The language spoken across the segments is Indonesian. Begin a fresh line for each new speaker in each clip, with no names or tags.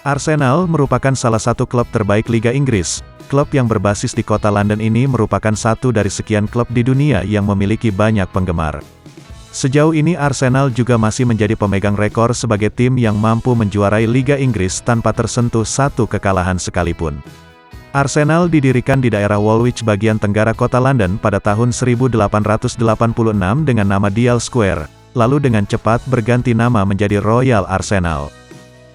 Arsenal merupakan salah satu klub terbaik Liga Inggris. Klub yang berbasis di kota London ini merupakan satu dari sekian klub di dunia yang memiliki banyak penggemar. Sejauh ini Arsenal juga masih menjadi pemegang rekor sebagai tim yang mampu menjuarai Liga Inggris tanpa tersentuh satu kekalahan sekalipun. Arsenal didirikan di daerah Woolwich bagian tenggara kota London pada tahun 1886 dengan nama Dial Square, lalu dengan cepat berganti nama menjadi Royal Arsenal.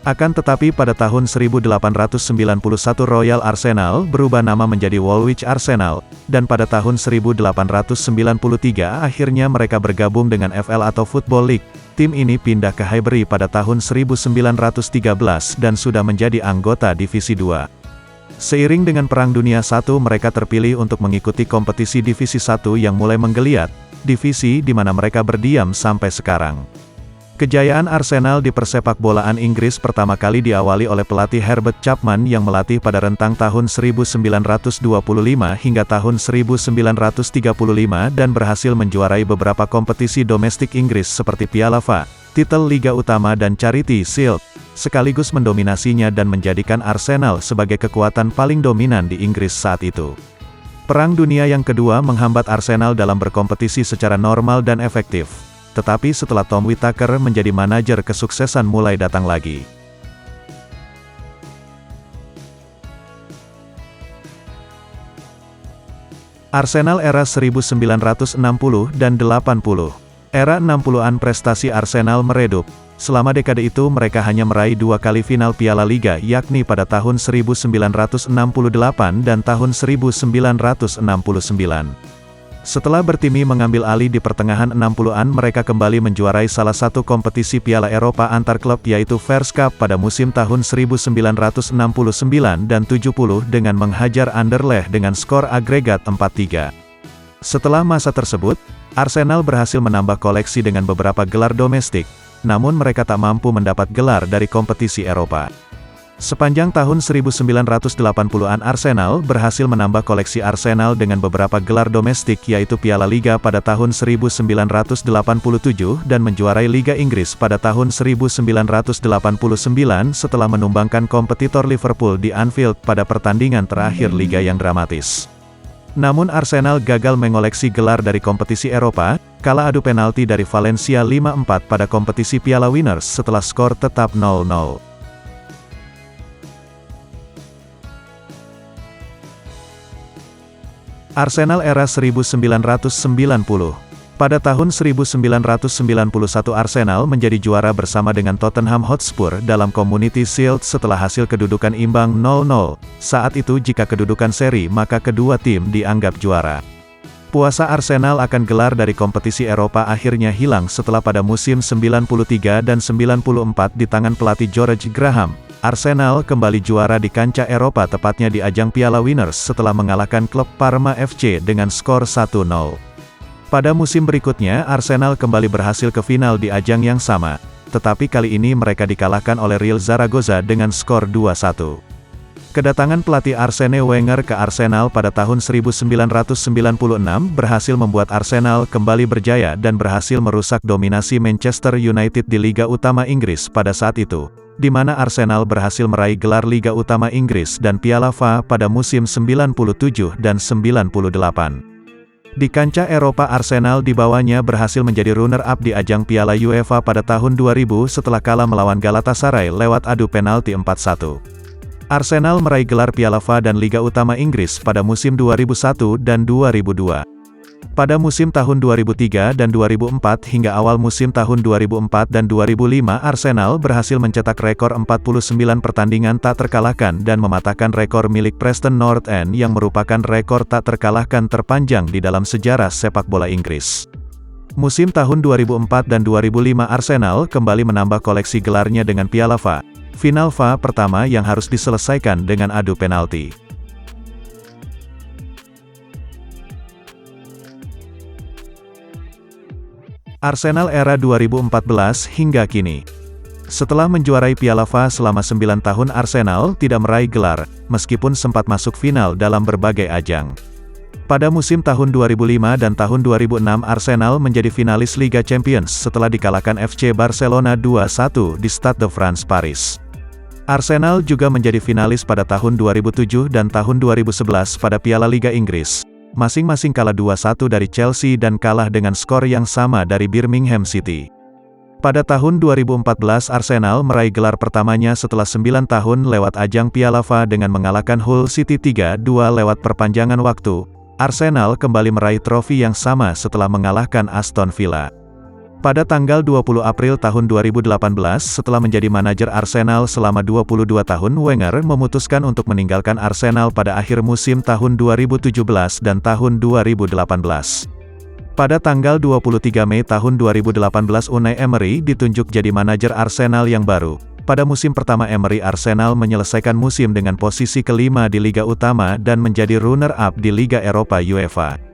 Akan tetapi pada tahun 1891 Royal Arsenal berubah nama menjadi Woolwich Arsenal, dan pada tahun 1893 akhirnya mereka bergabung dengan FL atau Football League. Tim ini pindah ke Highbury pada tahun 1913 dan sudah menjadi anggota Divisi 2. Seiring dengan Perang Dunia I mereka terpilih untuk mengikuti kompetisi Divisi 1 yang mulai menggeliat, divisi di mana mereka berdiam sampai sekarang. Kejayaan Arsenal di persepak bolaan Inggris pertama kali diawali oleh pelatih Herbert Chapman yang melatih pada rentang tahun 1925 hingga tahun 1935 dan berhasil menjuarai beberapa kompetisi domestik Inggris seperti Piala FA, titel Liga Utama dan Charity Shield, sekaligus mendominasinya dan menjadikan Arsenal sebagai kekuatan paling dominan di Inggris saat itu. Perang Dunia yang kedua menghambat Arsenal dalam berkompetisi secara normal dan efektif. Tetapi setelah Tom Whittaker menjadi manajer, kesuksesan mulai datang lagi. Arsenal era 1960 dan 80. Era 60-an prestasi Arsenal meredup. Selama dekade itu mereka hanya meraih 2 kali final Piala Liga, yakni pada tahun 1968 dan tahun 1969. Setelah Bertimi mengambil alih di pertengahan 60-an mereka kembali menjuarai salah satu kompetisi Piala Eropa antar klub yaitu Fairs Cup pada musim tahun 1969 dan 70 dengan menghajar Anderlecht dengan skor agregat 4-3. Setelah masa tersebut, Arsenal berhasil menambah koleksi dengan beberapa gelar domestik, namun mereka tak mampu mendapat gelar dari kompetisi Eropa. Sepanjang tahun 1980-an Arsenal berhasil menambah koleksi Arsenal dengan beberapa gelar domestik yaitu Piala Liga pada tahun 1987 dan menjuarai Liga Inggris pada tahun 1989 setelah menumbangkan kompetitor Liverpool di Anfield pada pertandingan terakhir Liga yang dramatis. Namun Arsenal gagal mengoleksi gelar dari kompetisi Eropa, kalah adu penalti dari Valencia 5-4 pada kompetisi Piala Winners setelah skor tetap 0-0. Arsenal era 1990. Pada tahun 1991 Arsenal menjadi juara bersama dengan Tottenham Hotspur dalam Community Shield setelah hasil kedudukan imbang 0-0. Saat itu jika kedudukan seri maka kedua tim dianggap juara. Puasa Arsenal akan gelar dari kompetisi Eropa akhirnya hilang setelah pada musim 93 dan 94 di tangan pelatih George Graham. Arsenal kembali juara di kancah Eropa tepatnya di ajang Piala Winners setelah mengalahkan klub Parma FC dengan skor 1-0. Pada musim berikutnya Arsenal kembali berhasil ke final di ajang yang sama, tetapi kali ini mereka dikalahkan oleh Real Zaragoza dengan skor 2-1. Kedatangan pelatih Arsene Wenger ke Arsenal pada tahun 1996 berhasil membuat Arsenal kembali berjaya dan berhasil merusak dominasi Manchester United di Liga Utama Inggris pada saat itu, di mana Arsenal berhasil meraih gelar Liga Utama Inggris dan Piala FA pada musim 97 dan 98. Di kancah Eropa Arsenal di bawahnya berhasil menjadi runner-up di ajang Piala UEFA pada tahun 2000 setelah kalah melawan Galatasaray lewat adu penalti 4-1. Arsenal meraih gelar Piala FA dan Liga Utama Inggris pada musim 2001 dan 2002. Pada musim tahun 2003 dan 2004 hingga awal musim tahun 2004 dan 2005 Arsenal berhasil mencetak rekor 49 pertandingan tak terkalahkan dan mematahkan rekor milik Preston North End yang merupakan rekor tak terkalahkan terpanjang di dalam sejarah sepak bola Inggris. Musim tahun 2004 dan 2005 Arsenal kembali menambah koleksi gelarnya dengan Piala FA, final FA pertama yang harus diselesaikan dengan adu penalti. Arsenal era 2014 hingga kini. Setelah menjuarai Piala FA selama 9 tahun Arsenal tidak meraih gelar, meskipun sempat masuk final dalam berbagai ajang. Pada musim tahun 2005 dan tahun 2006 Arsenal menjadi finalis Liga Champions setelah dikalahkan FC Barcelona 2-1 di Stade de France Paris. Arsenal juga menjadi finalis pada tahun 2007 dan tahun 2011 pada Piala Liga Inggris. Masing-masing kalah 2-1 dari Chelsea dan kalah dengan skor yang sama dari Birmingham City. Pada tahun 2014 Arsenal meraih gelar pertamanya setelah 9 tahun lewat ajang Piala FA dengan mengalahkan Hull City 3-2 lewat perpanjangan waktu. Arsenal kembali meraih trofi yang sama setelah mengalahkan Aston Villa. Pada tanggal 20 April tahun 2018 setelah menjadi manajer Arsenal selama 22 tahun, Wenger memutuskan untuk meninggalkan Arsenal pada akhir musim tahun 2017 dan tahun 2018. Pada tanggal 23 Mei tahun 2018 Unai Emery ditunjuk jadi manajer Arsenal yang baru. Pada musim pertama Emery, Arsenal menyelesaikan musim dengan posisi kelima di Liga Utama dan menjadi runner-up di Liga Eropa UEFA.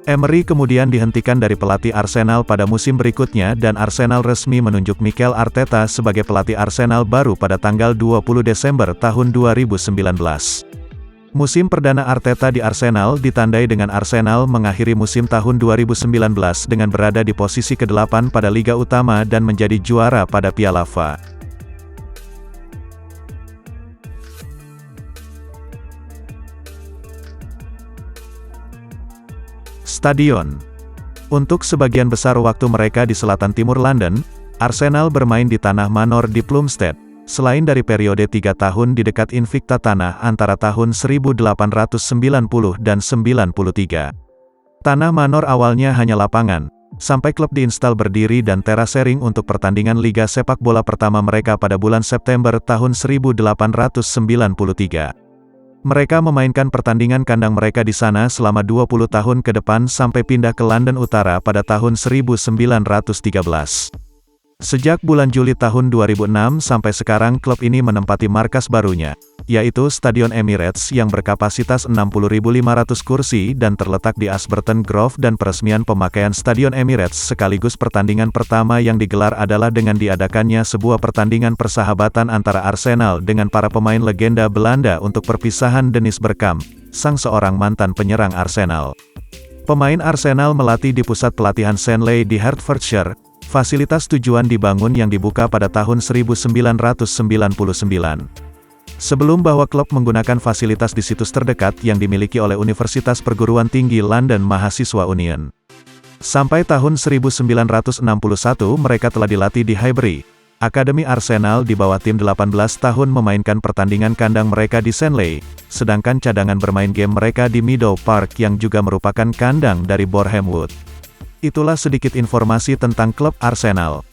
Emery kemudian dihentikan dari pelatih Arsenal pada musim berikutnya dan Arsenal resmi menunjuk Mikel Arteta sebagai pelatih Arsenal baru pada tanggal 20 Desember tahun 2019. Musim perdana Arteta di Arsenal ditandai dengan Arsenal mengakhiri musim tahun 2019 dengan berada di posisi ke-8 pada Liga Utama dan menjadi juara pada Piala FA. Stadion. Untuk sebagian besar waktu mereka di selatan timur London, Arsenal bermain di Tanah Manor di Plumstead, selain dari periode 3 tahun di dekat Invicta Tanah antara tahun 1890 dan 93. Tanah Manor awalnya hanya lapangan, sampai klub diinstal berdiri dan terasering untuk pertandingan Liga Sepak Bola pertama mereka pada bulan September tahun 1893. Mereka memainkan pertandingan kandang mereka di sana selama 20 tahun ke depan sampai pindah ke London Utara pada tahun 1913. Sejak bulan Juli tahun 2006 sampai sekarang klub ini menempati markas barunya, yaitu Stadion Emirates yang berkapasitas 60.500 kursi dan terletak di Ashburton Grove, dan peresmian pemakaian Stadion Emirates sekaligus pertandingan pertama yang digelar adalah dengan diadakannya sebuah pertandingan persahabatan antara Arsenal dengan para pemain legenda Belanda untuk perpisahan Dennis Bergkamp, sang seorang mantan penyerang Arsenal. Pemain Arsenal melatih di pusat pelatihan Shenley di Hertfordshire. Fasilitas tujuan dibangun yang dibuka pada tahun 1999. Sebelum bahwa klub menggunakan fasilitas di situs terdekat yang dimiliki oleh Universitas Perguruan Tinggi London Mahasiswa Union. Sampai tahun 1961 mereka telah dilatih di Highbury. Akademi Arsenal di bawah tim 18 tahun memainkan pertandingan kandang mereka di Shenley, sedangkan cadangan bermain game mereka di Meadow Park yang juga merupakan kandang dari Boreham Wood. Itulah sedikit informasi tentang klub Arsenal.